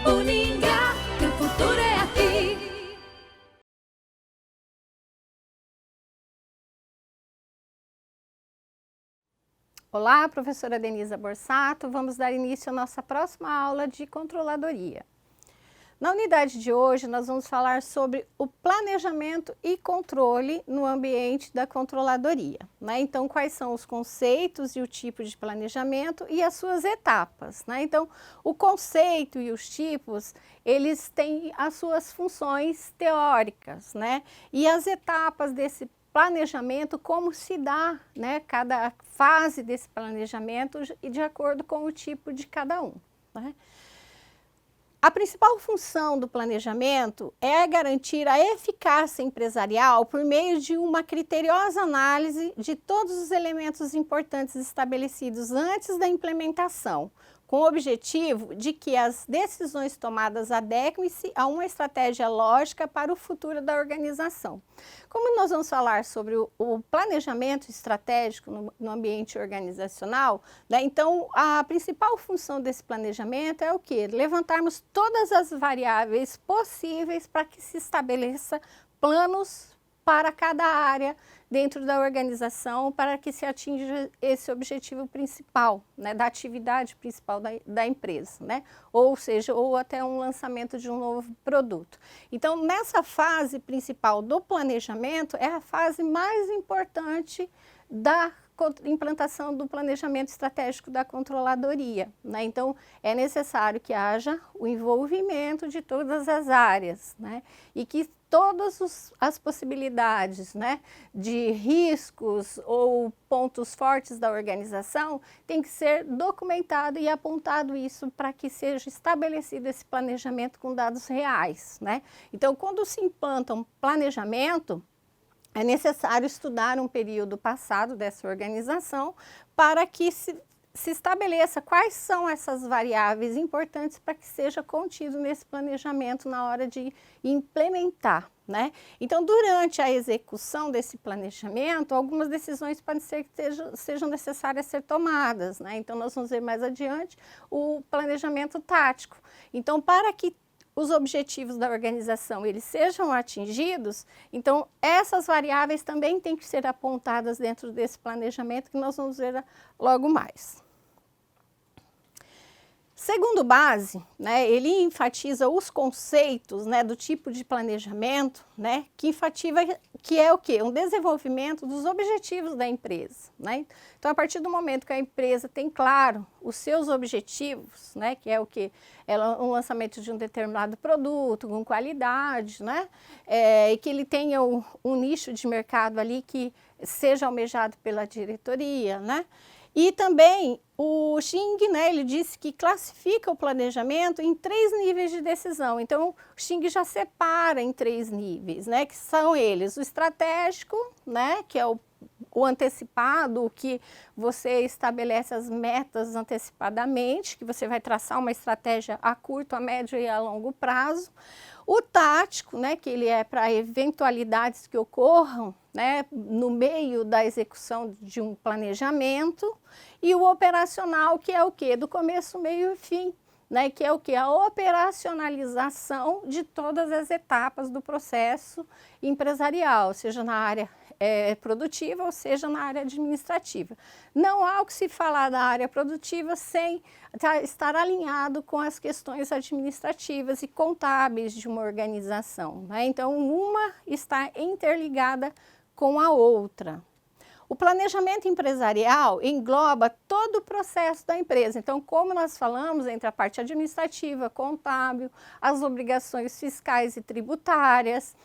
Uningá, que o futuro é aqui. Olá, professora Denisa Borsato, vamos dar início à nossa próxima aula de controladoria. Na unidade de hoje, nós vamos falar sobre o planejamento e controle no ambiente da controladoria, né? Então, quais são os conceitos e o tipo de planejamento e as suas etapas, né? Então, o conceito e os tipos, eles têm as suas funções teóricas, né? E as etapas desse planejamento, como se dá, né, cada fase desse planejamento e de acordo com o tipo de cada um, né? A principal função do planejamento é garantir a eficácia empresarial por meio de uma criteriosa análise de todos os elementos importantes estabelecidos antes da implementação, com o objetivo de que as decisões tomadas adequem-se a uma estratégia lógica para o futuro da organização. Como nós vamos falar sobre o planejamento estratégico no ambiente organizacional, né, então a principal função desse planejamento é o quê? Levantarmos todas as variáveis possíveis para que se estabeleça planos para cada área dentro da organização, para que se atinja esse objetivo principal, né, da atividade principal da empresa, né? Ou seja, ou até um lançamento de um novo produto. Então, nessa fase principal do planejamento, é a fase mais importante da implantação do planejamento estratégico da controladoria, né? Então, é necessário que haja o envolvimento de todas as áreas, né? E que todas as possibilidades, né, de riscos ou pontos fortes da organização tem que ser documentado e apontado isso para que seja estabelecido esse planejamento com dados reais, né? Então, quando se implanta um planejamento, é necessário estudar um período passado dessa organização para que se estabeleça quais são essas variáveis importantes para que seja contido nesse planejamento na hora de implementar, né? Então, durante a execução desse planejamento, algumas decisões podem ser que sejam necessárias ser tomadas, né? Então, nós vamos ver mais adiante o planejamento tático. Então, para que os objetivos da organização eles sejam atingidos, então essas variáveis também têm que ser apontadas dentro desse planejamento que nós vamos ver logo mais. Segundo base, né, ele enfatiza os conceitos, né, do tipo de planejamento, né, que é o quê? Um desenvolvimento dos objetivos da empresa, né? Então, a partir do momento que a empresa tem claro os seus objetivos, né, que é o quê? É um lançamento de um determinado produto com qualidade, né, e que ele tenha um nicho de mercado ali que seja almejado pela diretoria, né? E também o Xing, né, ele disse que classifica o planejamento em 3 níveis de decisão. Então, o Xing já separa em 3 níveis, né, que são eles: o estratégico, né, que é o antecipado, o que você estabelece as metas antecipadamente, que você vai traçar uma estratégia a curto, a médio e a longo prazo. O tático, né, que ele é para eventualidades que ocorram, né, no meio da execução de um planejamento. E o operacional, que é o quê? Do começo, meio e fim, né, que é o quê? A operacionalização de todas as etapas do processo empresarial, seja na área produtiva ou seja na área administrativa. Não há o que se falar da área produtiva sem estar alinhado com as questões administrativas e contábeis de uma organização, né? Então, uma está interligada com a outra. O planejamento empresarial engloba todo o processo da empresa. Então, como nós falamos, entre a parte administrativa, contábil, as obrigações fiscais e tributárias,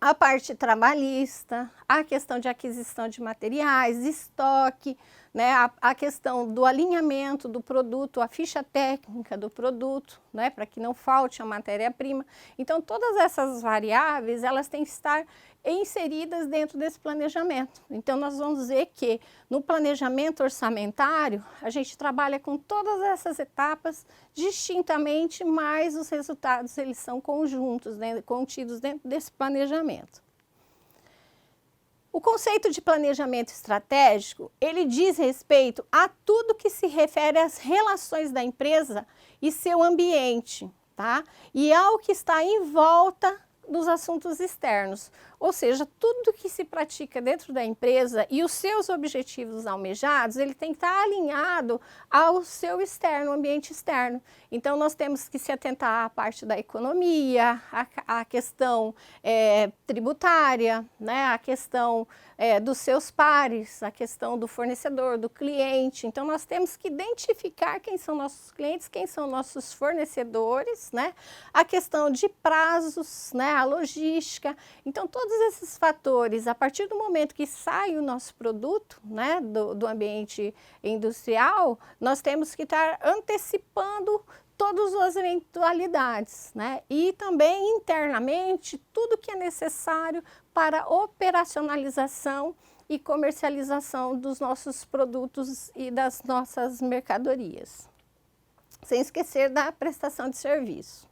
a parte trabalhista, a questão de aquisição de materiais, estoque, né, a questão do alinhamento do produto, a ficha técnica do produto, né, para que não falte a matéria-prima. Então, todas essas variáveis, elas têm que estar inseridas dentro desse planejamento. Então, nós vamos ver que no planejamento orçamentário, a gente trabalha com todas essas etapas distintamente, mas os resultados eles são conjuntos, né, contidos dentro desse planejamento. O conceito de planejamento estratégico, ele diz respeito a tudo que se refere às relações da empresa e seu ambiente, tá? E ao que está em volta dos assuntos externos, ou seja, tudo que se pratica dentro da empresa e os seus objetivos almejados, ele tem que estar alinhado ao seu externo, ambiente externo. Então, nós temos que se atentar à parte da economia, à questão tributária, né, a questão dos seus pares, a questão do fornecedor, do cliente. Então, nós temos que identificar quem são nossos clientes, quem são nossos fornecedores, né, a questão de prazos, né, a logística. Então, todos esses fatores, a partir do momento que sai o nosso produto, né, do ambiente industrial, nós temos que estar antecipando todas as eventualidades, né? E também internamente tudo que é necessário para operacionalização e comercialização dos nossos produtos e das nossas mercadorias. Sem esquecer da prestação de serviço.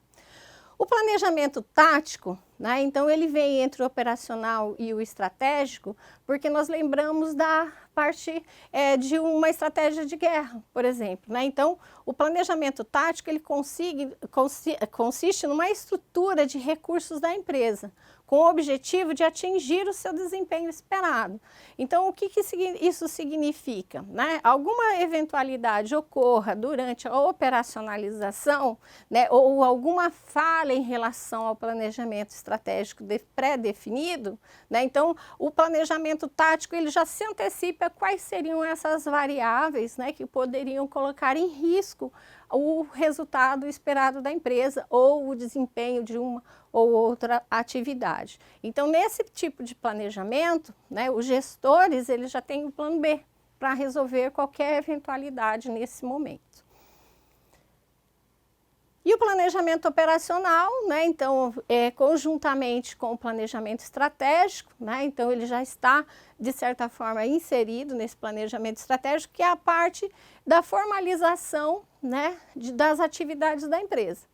O planejamento tático, né, então ele vem entre o operacional e o estratégico, porque nós lembramos da parte de uma estratégia de guerra, por exemplo, né? Então, o planejamento tático ele consiste numa estrutura de recursos da empresa, com o objetivo de atingir o seu desempenho esperado. Então, o que isso significa, né? Alguma eventualidade ocorra durante a operacionalização, né, ou alguma falha em relação ao planejamento estratégico pré-definido, né? Então, o planejamento tático ele já se antecipa quais seriam essas variáveis, né, que poderiam colocar em risco o resultado esperado da empresa ou o desempenho de uma ou outra atividade. Então, nesse tipo de planejamento, né, os gestores eles já têm o plano B para resolver qualquer eventualidade nesse momento. E o planejamento operacional, né, então, conjuntamente com o planejamento estratégico, né, então ele já está, de certa forma, inserido nesse planejamento estratégico, que é a parte da formalização, né, das atividades da empresa.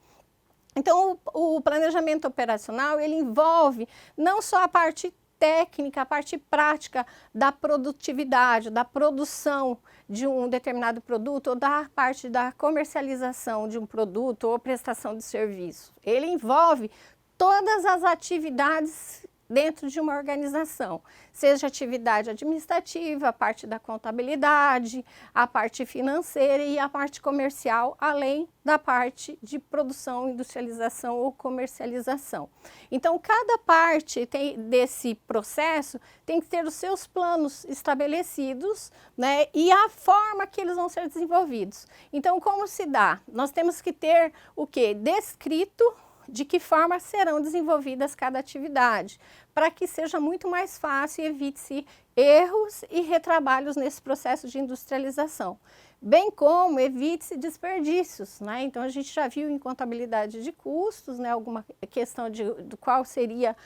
Então, o planejamento operacional, ele envolve não só a parte técnica, a parte prática da produtividade, da produção de um determinado produto ou da parte da comercialização de um produto ou prestação de serviço. Ele envolve todas as atividades dentro de uma organização, seja atividade administrativa, a parte da contabilidade, a parte financeira e a parte comercial, além da parte de produção, industrialização ou comercialização. Então, cada parte desse processo tem que ter os seus planos estabelecidos, né, e a forma que eles vão ser desenvolvidos. Então, como se dá? Nós temos que ter o quê? Descrito de que forma serão desenvolvidas cada atividade, para que seja muito mais fácil e evite-se erros e retrabalhos nesse processo de industrialização, bem como evite-se desperdícios, né? Então, a gente já viu em contabilidade de custos, né, alguma questão de qual seria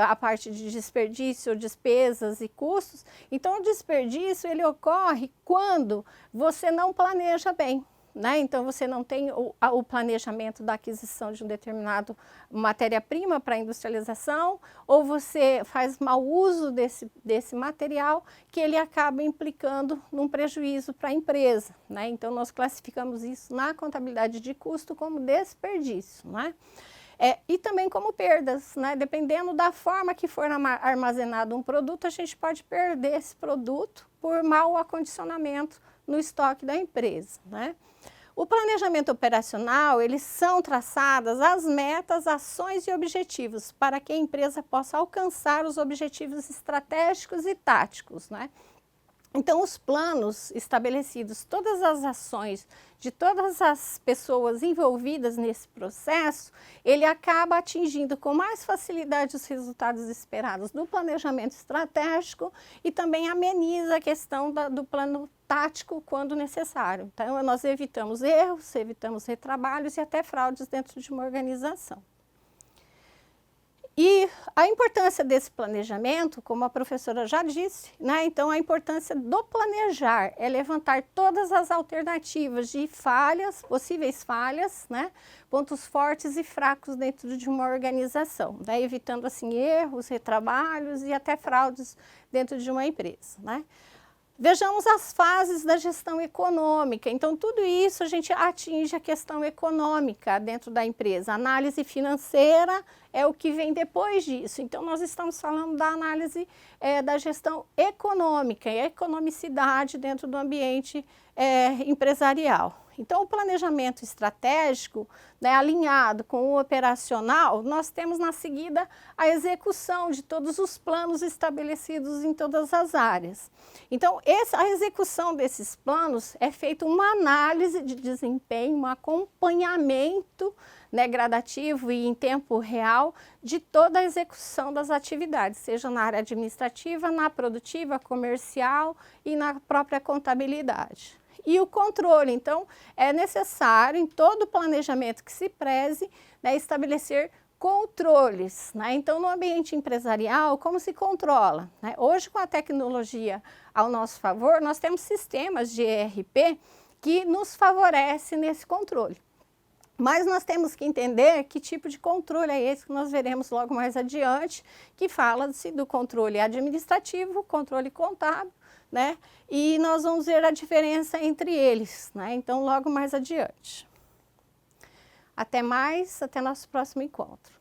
a parte de desperdício, despesas e custos. Então, o desperdício ele ocorre quando você não planeja bem. Né? Então, você não tem o planejamento da aquisição de um determinado matéria-prima para industrialização, ou você faz mau uso desse material, que ele acaba implicando num prejuízo para a empresa. Né? Então, nós classificamos isso na contabilidade de custo como desperdício. Né? E também como perdas, né? Dependendo da forma que for armazenado um produto, a gente pode perder esse produto por mau acondicionamento no estoque da empresa. Né? O planejamento operacional, eles são traçadas as metas, ações e objetivos para que a empresa possa alcançar os objetivos estratégicos e táticos, né? Então, os planos estabelecidos, todas as ações de todas as pessoas envolvidas nesse processo, ele acaba atingindo com mais facilidade os resultados esperados do planejamento estratégico e também ameniza a questão do plano tático quando necessário. Então, nós evitamos erros, evitamos retrabalhos e até fraudes dentro de uma organização. E a importância desse planejamento, como a professora já disse, né? Então a importância do planejar é levantar todas as alternativas de falhas, possíveis falhas, né? Pontos fortes e fracos dentro de uma organização, né? Evitando assim erros, retrabalhos e até fraudes dentro de uma empresa, né? Vejamos as fases da gestão econômica. Então, tudo isso a gente atinge a questão econômica dentro da empresa. A análise financeira é o que vem depois disso. Então, nós estamos falando da análise da gestão econômica e a economicidade dentro do ambiente empresarial. Então, o planejamento estratégico, né, alinhado com o operacional, nós temos na seguida a execução de todos os planos estabelecidos em todas as áreas. Então, a execução desses planos é feita uma análise de desempenho, um acompanhamento, né, gradativo e em tempo real de toda a execução das atividades, seja na área administrativa, na produtiva, comercial e na própria contabilidade. E o controle, então, é necessário em todo planejamento que se preze, né, estabelecer controles, né? Então, no ambiente empresarial, como se controla, né? Hoje, com a tecnologia ao nosso favor, nós temos sistemas de ERP que nos favorecem nesse controle. Mas nós temos que entender que tipo de controle é esse que nós veremos logo mais adiante, que fala-se do controle administrativo, controle contábil, né? E nós vamos ver a diferença entre eles, né? Então, logo mais adiante. Até mais, até nosso próximo encontro.